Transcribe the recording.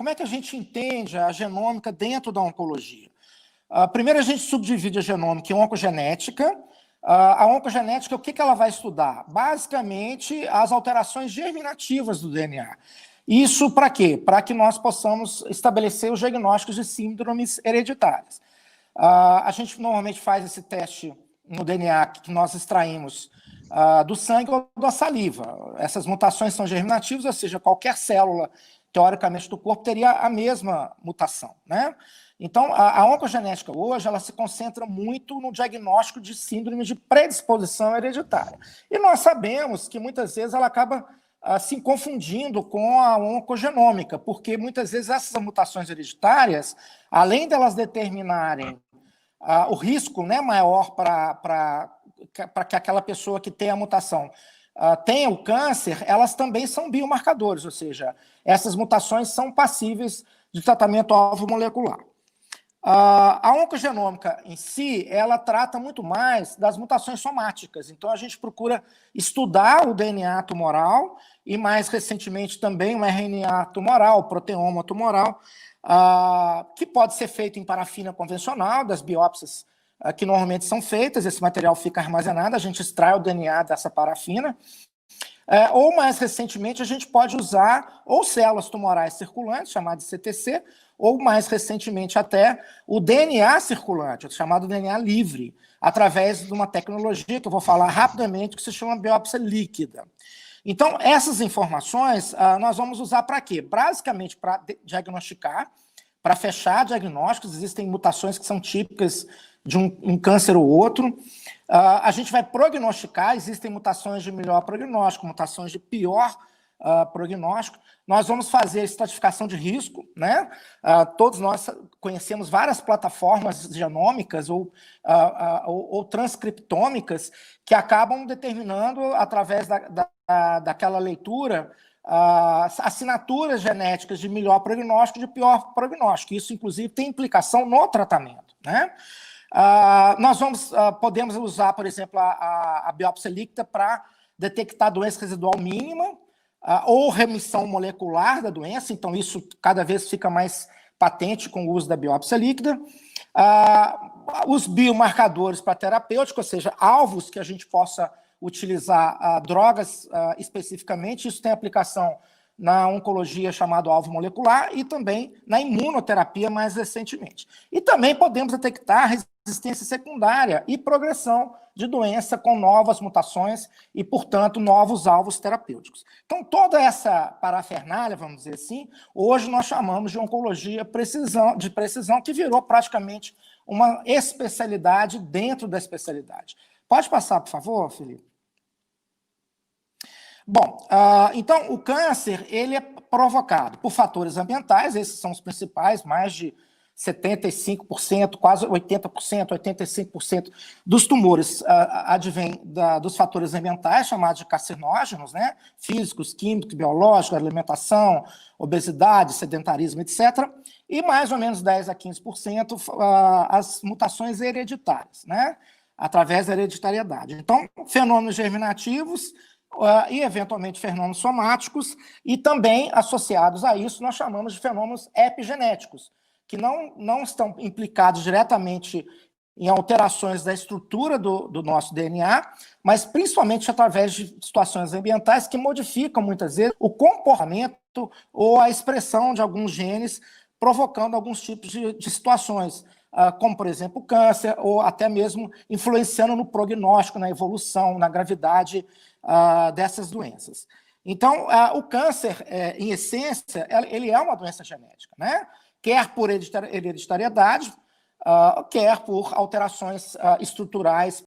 como é que a gente entende a genômica dentro da oncologia? Primeiro, a gente subdivide a genômica em oncogenética. A oncogenética, o que ela vai estudar? Basicamente, as alterações germinativas do DNA. Isso para quê? Para que nós possamos estabelecer os diagnósticos de síndromes hereditárias. A gente normalmente faz esse teste no DNA que nós extraímos do sangue ou da saliva. Essas mutações são germinativas, ou seja, qualquer célula, teoricamente, do corpo teria a mesma mutação, né? Então, a oncogenética hoje, ela se concentra muito no diagnóstico de síndrome de predisposição hereditária. E nós sabemos que, muitas vezes, ela acaba se confundindo com a oncogenômica, porque, muitas vezes, essas mutações hereditárias, além delas determinarem o risco, né, maior para que aquela pessoa que tem a mutação tenha o câncer, elas também são biomarcadores, ou seja, essas mutações são passíveis de tratamento alvo molecular. A oncogenômica em si, ela trata muito mais das mutações somáticas. Então, a gente procura estudar o DNA tumoral e, mais recentemente, também o RNA tumoral, o proteoma tumoral, que pode ser feito em parafina convencional, das biópsias que normalmente são feitas, esse material fica armazenado, a gente extrai o DNA dessa parafina, ou, mais recentemente, a gente pode usar ou células tumorais circulantes, chamadas de CTC, ou, mais recentemente até, o DNA circulante, chamado DNA livre, através de uma tecnologia que eu vou falar rapidamente, que se chama biópsia líquida. Então, essas informações nós vamos usar para quê? Basicamente para diagnosticar, para fechar diagnósticos. Existem mutações que são típicas de um câncer ou outro. A gente vai prognosticar, existem mutações de melhor prognóstico, mutações de pior prognóstico. Nós vamos fazer estratificação de risco, né? Todos nós conhecemos várias plataformas genômicas ou transcriptômicas que acabam determinando, através daquela leitura, assinaturas genéticas de melhor prognóstico e de pior prognóstico. Isso, inclusive, tem implicação no tratamento, né? Nós podemos usar, por exemplo, a biópsia líquida para detectar doença residual mínima, ou remissão molecular da doença, então isso cada vez fica mais patente com o uso da biópsia líquida. Os biomarcadores para terapêutica, ou seja, alvos que a gente possa utilizar drogas especificamente, isso tem aplicação na oncologia, chamado alvo molecular, e também na imunoterapia mais recentemente. E também podemos detectar resistência secundária e progressão de doença com novas mutações e, portanto, novos alvos terapêuticos. Então, toda essa parafernália, vamos dizer assim, hoje nós chamamos de oncologia de precisão, que virou praticamente uma especialidade dentro da especialidade. Pode passar, por favor, Felipe? Bom, então, o câncer, ele é provocado por fatores ambientais, esses são os principais, mais de 75%, quase 80%, 85% dos tumores advêm dos fatores ambientais, chamados de carcinógenos, né? Físicos, químicos, biológicos, alimentação, obesidade, sedentarismo, etc. E mais ou menos 10% a 15% as mutações hereditárias, né? Através da hereditariedade. Então, fenômenos germinativos e, eventualmente, fenômenos somáticos, e também, associados a isso, nós chamamos de fenômenos epigenéticos, que não estão implicados diretamente em alterações da estrutura do nosso DNA, mas principalmente através de situações ambientais que modificam, muitas vezes, o comportamento ou a expressão de alguns genes, provocando alguns tipos de situações, como, por exemplo, o câncer, ou até mesmo influenciando no prognóstico, na evolução, na gravidade dessas doenças. Então, o câncer, em essência, ele é uma doença genética, né? Quer por hereditariedade, quer por alterações estruturais